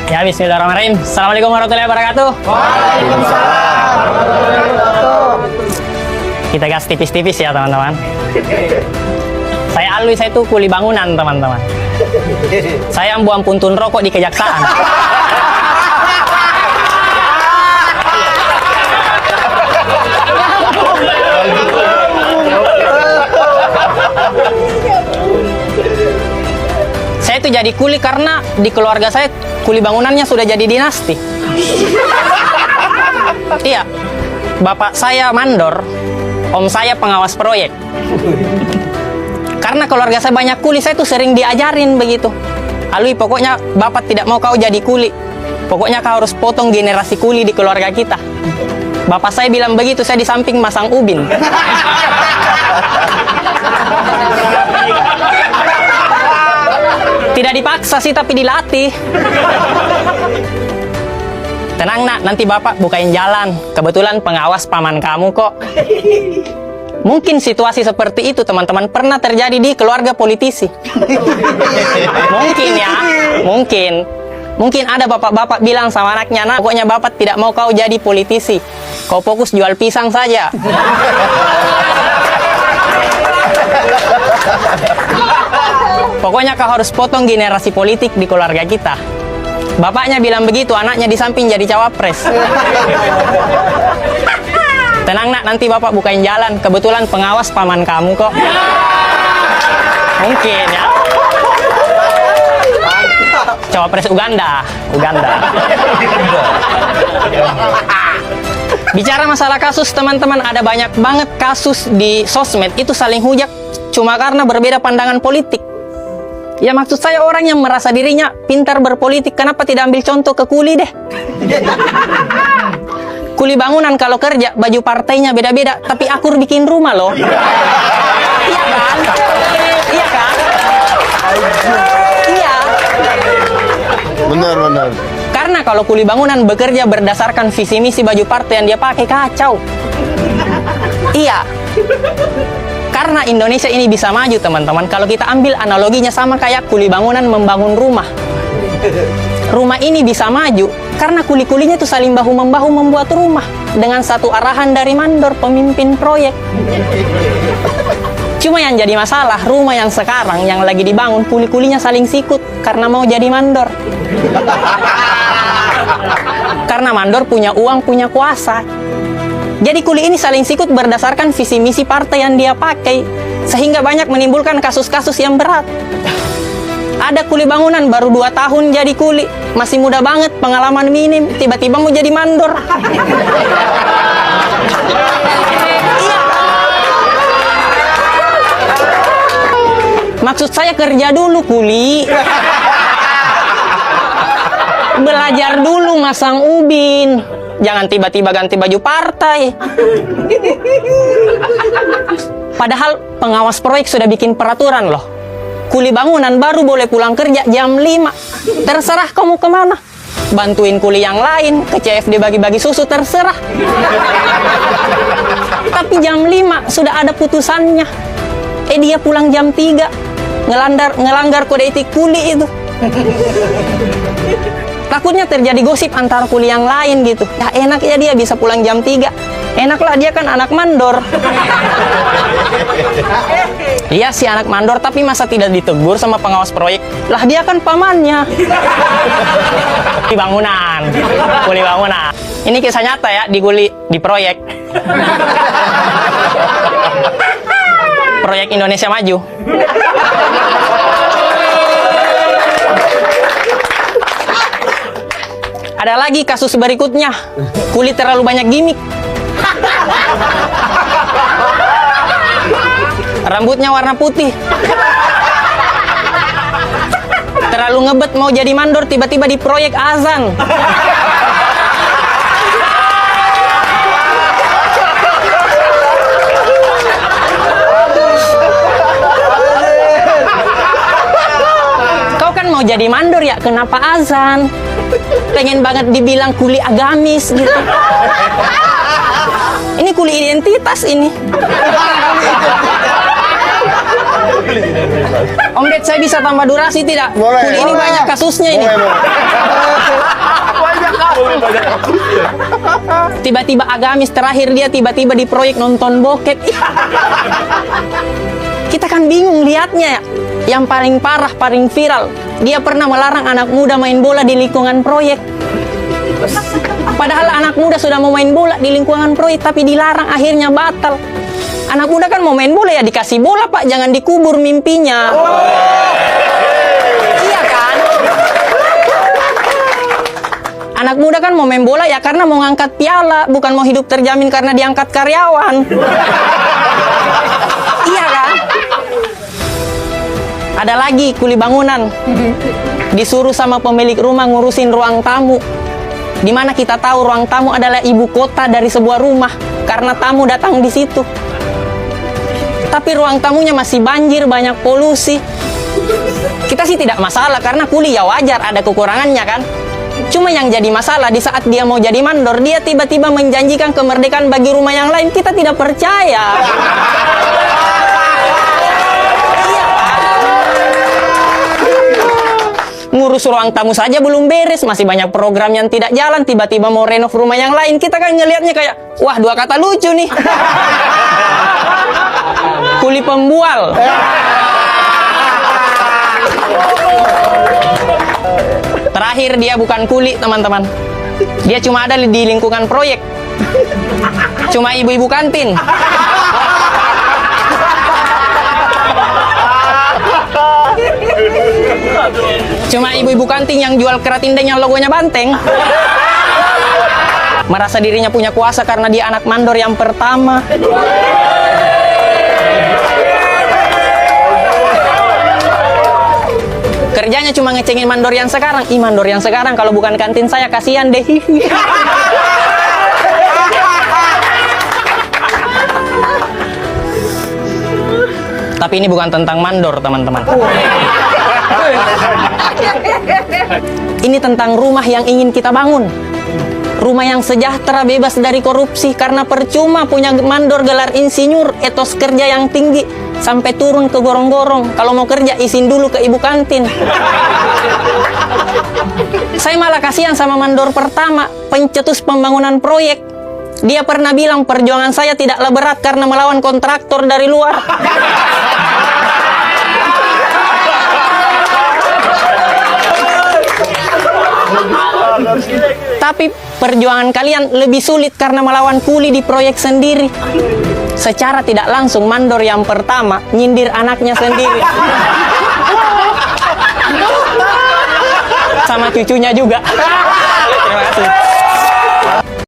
Ya, bismillahirrahmanirrahim. Assalamualaikum warahmatullahi wabarakatuh. Waalaikumsalam warahmatullahi wabarakatuh. Kita gas tipis-tipis ya, teman-teman. Saya Alwi, saya tuh kuli bangunan, teman-teman. Saya yang buang puntun rokok di kejaksaan. Saya itu jadi kuli karena di keluarga saya kuli bangunannya sudah jadi dinasti. Iya, bapak saya mandor, om saya pengawas proyek. Karena keluarga saya banyak kuli, saya tuh sering diajarin begitu. Alwi, pokoknya bapak tidak mau kau jadi kuli. Pokoknya kau harus potong generasi kuli di keluarga kita. Bapak saya bilang begitu, saya di samping masang ubin. Tidak dipaksa sih, tapi dilatih. Tenang nak, nanti bapak bukain jalan. Kebetulan pengawas paman kamu kok. Mungkin situasi seperti itu teman-teman pernah terjadi di keluarga politisi. Mungkin ya, mungkin ada bapak-bapak bilang sama anaknya, nah pokoknya bapak tidak mau kau jadi politisi. Kau fokus jual pisang saja. Pokoknya kau harus potong generasi politik di keluarga kita. Bapaknya bilang begitu, anaknya di samping jadi cawapres. Tenang nak, nanti bapak bukain jalan. Kebetulan pengawas paman kamu kok. Mungkin ya. Cawapres Uganda. Bicara masalah kasus, teman-teman, ada banyak banget kasus di sosmed itu saling hujat cuma karena berbeda pandangan politik. Ya maksud saya orang yang merasa dirinya pintar berpolitik, kenapa tidak ambil contoh ke kuli deh? Kuli bangunan kalau kerja, baju partainya beda-beda, tapi akur bikin rumah loh. Iya kan? Iya kan? Iya. Benar. Karena kalau kuli bangunan bekerja berdasarkan visi misi baju partai yang dia pakai, kacau. Iya. Karena Indonesia ini bisa maju, teman-teman, kalau kita ambil analoginya sama kayak kuli bangunan membangun rumah. Rumah ini bisa maju karena kuli-kulinya itu saling bahu-membahu membuat rumah dengan satu arahan dari mandor pemimpin proyek. Cuma yang jadi masalah, rumah yang sekarang yang lagi dibangun, kuli-kulinya saling sikut karena mau jadi mandor. Karena mandor punya uang, punya kuasa. Jadi kuli ini saling sikut berdasarkan visi misi partai yang dia pakai, sehingga banyak menimbulkan kasus-kasus yang berat. Ada kuli bangunan baru 2 tahun jadi kuli, masih muda banget, pengalaman minim, tiba-tiba mau jadi mandor. Iya. Maksud saya kerja dulu kuli. Belajar dulu masang ubin. Jangan tiba-tiba ganti baju partai. Padahal pengawas proyek sudah bikin peraturan loh. Kuli bangunan baru boleh pulang kerja jam 5. Terserah kamu kemana. Bantuin kuli yang lain, ke CFD bagi-bagi susu, terserah. Tapi jam 5 sudah ada putusannya. Dia pulang jam 3. Ngelanggar kode etik kuli itu. Takutnya terjadi gosip antara kuli yang lain gitu. Ya enak ya dia bisa pulang jam 3. Enaklah dia kan anak mandor. Iya sih anak mandor, tapi masa tidak ditegur sama pengawas proyek? Lah dia kan pamannya. Kuli bangunan. Ini kisah nyata ya di proyek. Proyek Indonesia Maju. Ada lagi kasus berikutnya, kuli terlalu banyak gimmick. Rambutnya warna putih. Terlalu ngebet mau jadi mandor, tiba-tiba di proyek azan. Kau kan mau jadi mandor ya, kenapa azan? Pengen banget dibilang kuli agamis gitu. Ini kuli identitas ini. Om Ded, saya bisa tambah durasi tidak? Boleh. Kuli ini Boleh. banyak kasusnya ini. Tiba-tiba agamis, terakhir dia tiba-tiba di proyek nonton bokep. Kita kan bingung lihatnya ya. Yang paling parah, paling viral, dia pernah melarang anak muda main bola di lingkungan proyek. Padahal anak muda sudah mau main bola di lingkungan proyek, tapi dilarang, akhirnya batal. Anak muda kan mau main bola ya dikasih bola Pak, jangan dikubur mimpinya. Iya kan? Anak muda kan mau main bola ya karena mau ngangkat piala, bukan mau hidup terjamin karena diangkat karyawan. Iya kan? Ada lagi kuli bangunan. Disuruh sama pemilik rumah ngurusin ruang tamu. Di mana kita tahu ruang tamu adalah ibu kota dari sebuah rumah karena tamu datang di situ. Tapi ruang tamunya masih banjir, banyak polusi. Kita sih tidak masalah karena kuli ya wajar, ada kekurangannya kan. Cuma yang jadi masalah di saat dia mau jadi mandor, dia tiba-tiba menjanjikan kemerdekaan bagi rumah yang lain. Kita tidak percaya. Ngurus ruang tamu saja belum beres, masih banyak program yang tidak jalan, tiba-tiba mau renov rumah yang lain. Kita kan ngelihatnya kayak, wah, dua kata lucu nih. Kuli pembual. Terakhir dia bukan kuli, teman-teman. Dia cuma ada di lingkungan proyek. Cuma ibu-ibu kantin. Cuma ibu-ibu kantin yang jual keratindeng yang logonya banteng. Merasa dirinya punya kuasa karena dia anak mandor yang pertama. Kerjanya cuma ngecengin mandor yang sekarang. Ih, mandor yang sekarang kalau bukan kantin saya kasihan deh. Tapi ini bukan tentang mandor, teman-teman. Ini tentang rumah yang ingin kita bangun. Rumah yang sejahtera, bebas dari korupsi. Karena percuma punya mandor gelar insinyur, etos kerja yang tinggi, sampai turun ke gorong-gorong. Kalau mau kerja, izin dulu ke ibu kantin. Saya malah kasihan sama mandor pertama, pencetus pembangunan proyek. Dia pernah bilang, perjuangan saya tidaklah berat karena melawan kontraktor dari luar. Tapi perjuangan kalian lebih sulit karena melawan kuli di proyek sendiri. Secara tidak langsung mandor yang pertama nyindir anaknya sendiri. Sama cucunya juga.